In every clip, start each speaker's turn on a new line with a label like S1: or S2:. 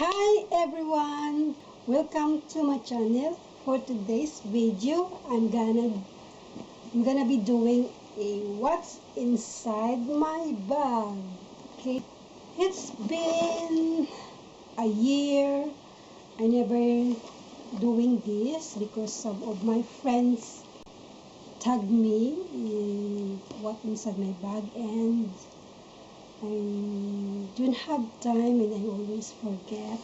S1: Hi everyone, welcome to my channel. For today's video, I'm gonna be doing a what's inside my bag. Okay, it's been a year. I never doing this because some of my friends tagged me what inside my bag, and I don't have time and I always forget.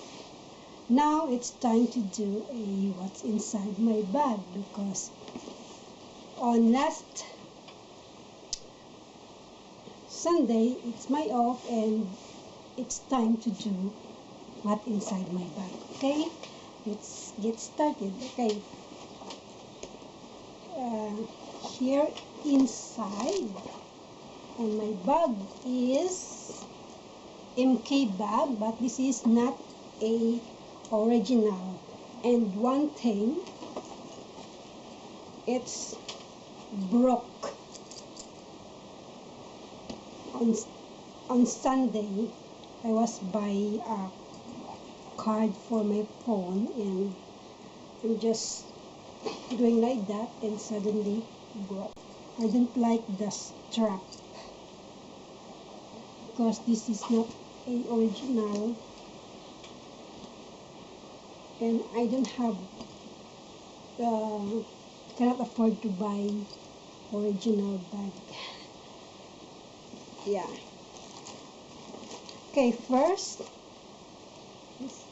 S1: Now it's time to do a what's inside my bag, because on last Sunday it's my off and it's time to do what inside my bag. Okay, let's get started. Okay, here inside on my bag is MK bag, but this is not a original. And one thing, it's broke. On Sunday I was buying a card for my phone and I'm just doing like that and suddenly broke. I don't like the strap because this is not a original and I don't have cannot afford to buy original bag. Yeah. Okay, first this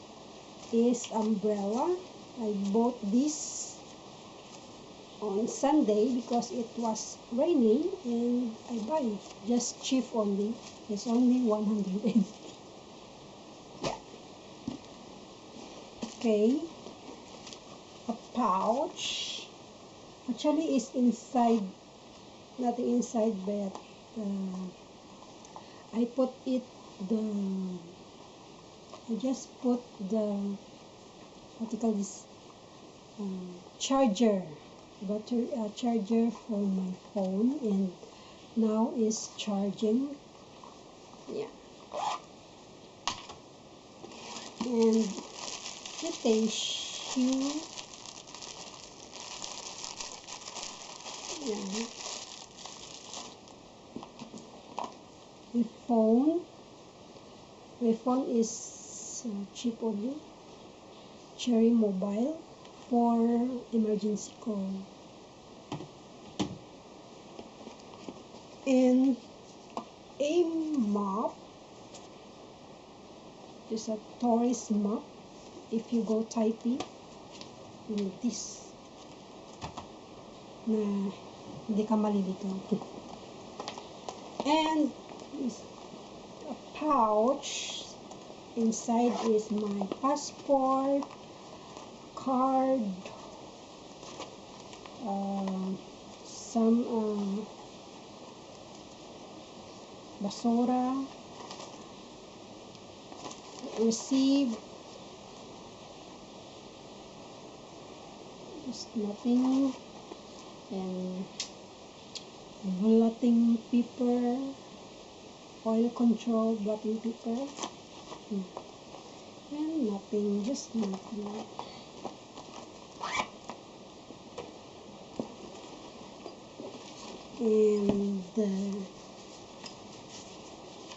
S1: is umbrella. I bought this on Sunday because it was raining and I buy it just cheap only. It's only 180. Yeah. Okay, a pouch. Actually it's inside, nothing inside, but I put it I just put the what you call this charger, battery charger for my phone, and now is charging. Yeah. And the tissue. Yeah. My phone is cheap only, Cherry Mobile, for emergency call. And a mop, just a tourist mop. If you go Taipei, you need this na hindi ka malilito. And a pouch. Inside is my passport, card, some basura, receipt, just nothing, and blotting paper, oil control blotting paper, and nothing, just nothing. And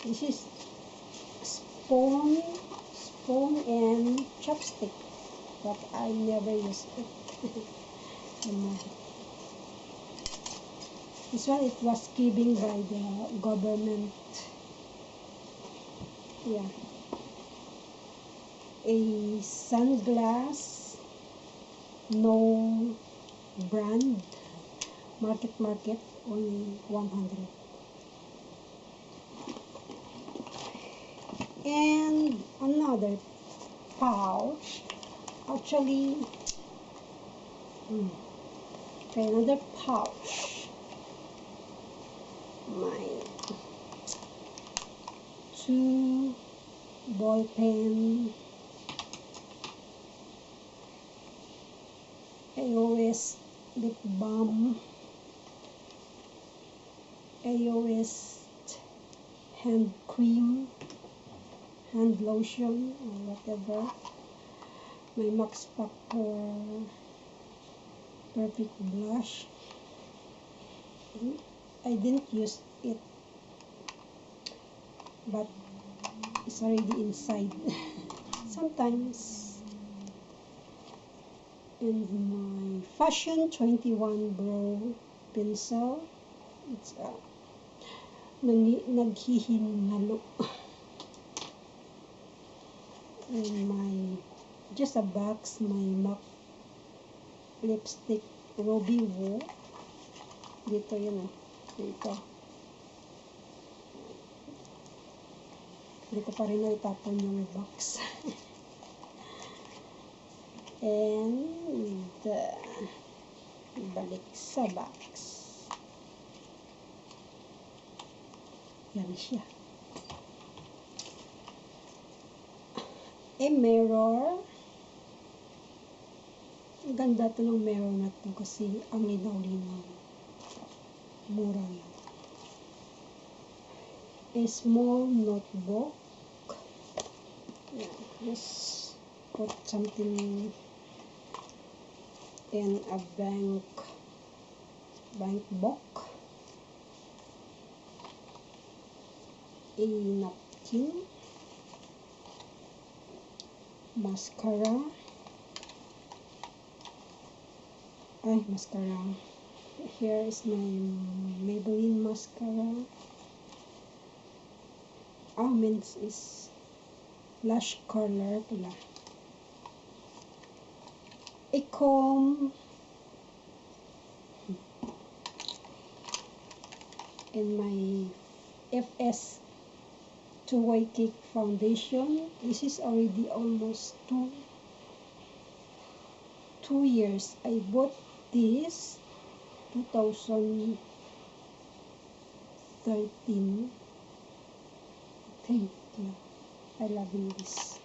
S1: this is spoon and chopstick, but I never use it. This one, it was given by the government. Yeah. A sunglass, no brand, market, only 100. And another pouch, actually, okay, another pouch, my 2 ball pen, AOS lip balm, AOS hand cream, hand lotion or whatever. My Max Factor Perfect Blush. I didn't use it, but it's already inside. Sometimes. And my Fashion 21 Brow Pencil. It's naghihinalo. And my, just a box, my MAC lipstick Ruby Woo. Dito yun dito. Hindi ko pa rin naitapon yung box. And balik sa box. Yan siya. A mirror. Ang ganda ito ng mirror na ito kasi ang linaw-linaw. Mura lang. A small notebook. Yeah, just put something in a bank book. A napkin. Mascara. Mascara. Here is my Maybelline mascara. Means is blush color pala. A comb. And my FS two-way cake foundation. This is already almost two years. I bought this 2013. Thank you. I love this.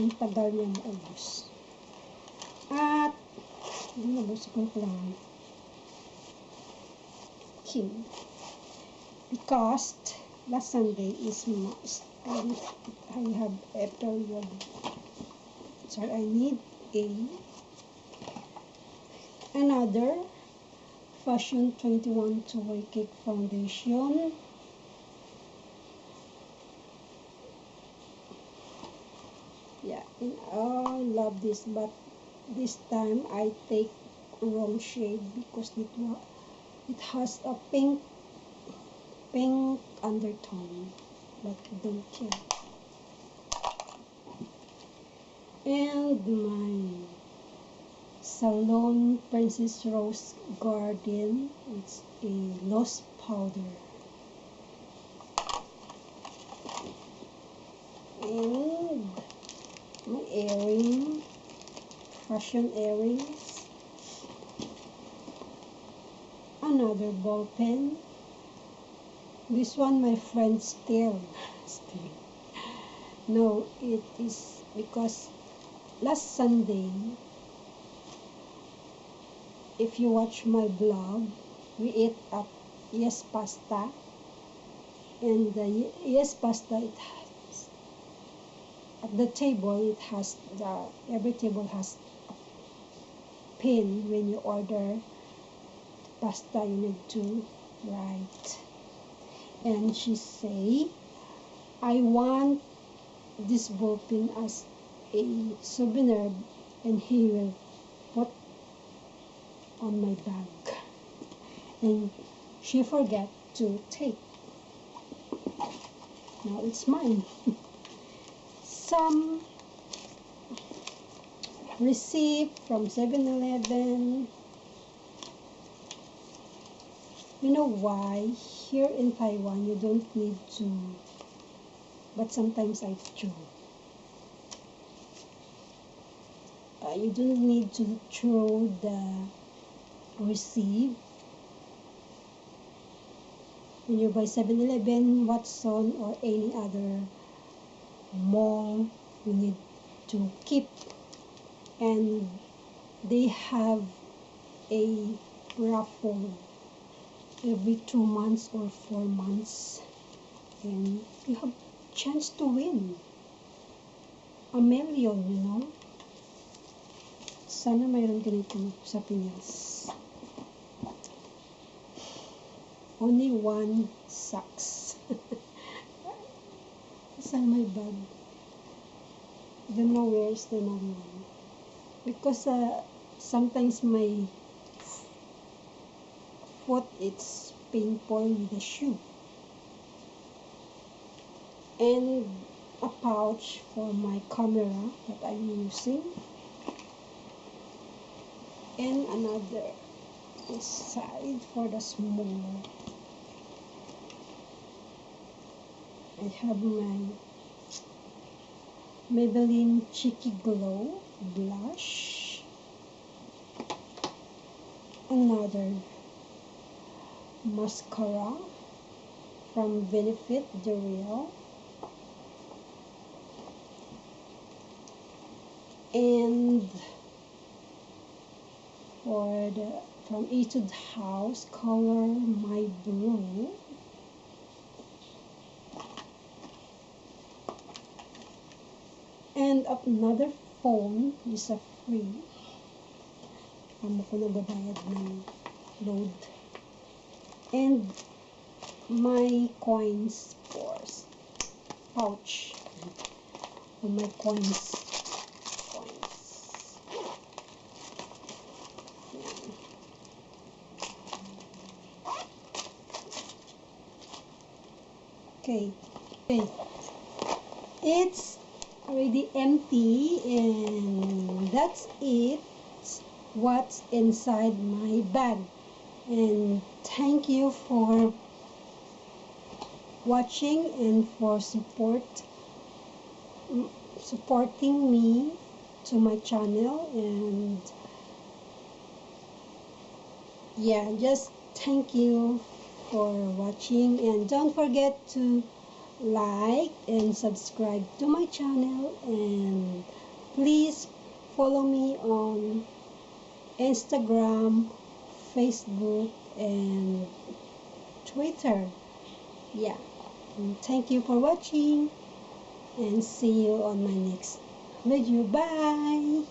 S1: Ang tagal niya maubos. At hindi nabos ko lang. King. Because last Sunday is I have a period. So I need another Fashion 21 two-way cake foundation. Yeah, and I love this, but this time I take wrong shade because it has a pink undertone, but I don't care. And my Salon Princess Rose Garden, it's a loose powder. And my earring, fashion earrings. Another ball pen. This one my friend still. No, it is because last Sunday, if you watch my vlog, we ate at Yes Pasta, and the Yes Pasta, it has at the table, it has every table has a pin. When you order pasta, you need to write. And she say, I want this ball pin as a souvenir, and he will put on my bag. And she forgot to take. Now it's mine. Some receipt from 7-Eleven. You know why? Here in Taiwan, you don't need to, but sometimes I do. You don't need to throw the receipt. When you buy 7-Eleven, Watson, or any other mall, you need to keep. And they have a raffle every 2 months or 4 months, and you have chance to win. a million, Sana mayroon ganito sa Pinas. Only one sucks. Saan my bag? I don't know where's the another one. Because sometimes my foot it's painful with the shoe. And a pouch for my camera that I'm using. And another inside for the small. I have my Maybelline Cheeky Glow blush. Another mascara from Benefit The Real. And from Etude House, color my brow. And another phone is a free. Amo ko nagbabayad ng load. And my coins pouch. And my coins. Okay. It's already empty, and that's it. What's inside my bag. And thank you for watching and for supporting me to my channel. And yeah, just thank you for watching, and don't forget to like and subscribe to my channel, and please follow me on Instagram, Facebook, and Twitter. Yeah, and thank you for watching, and see you on my next video. Bye.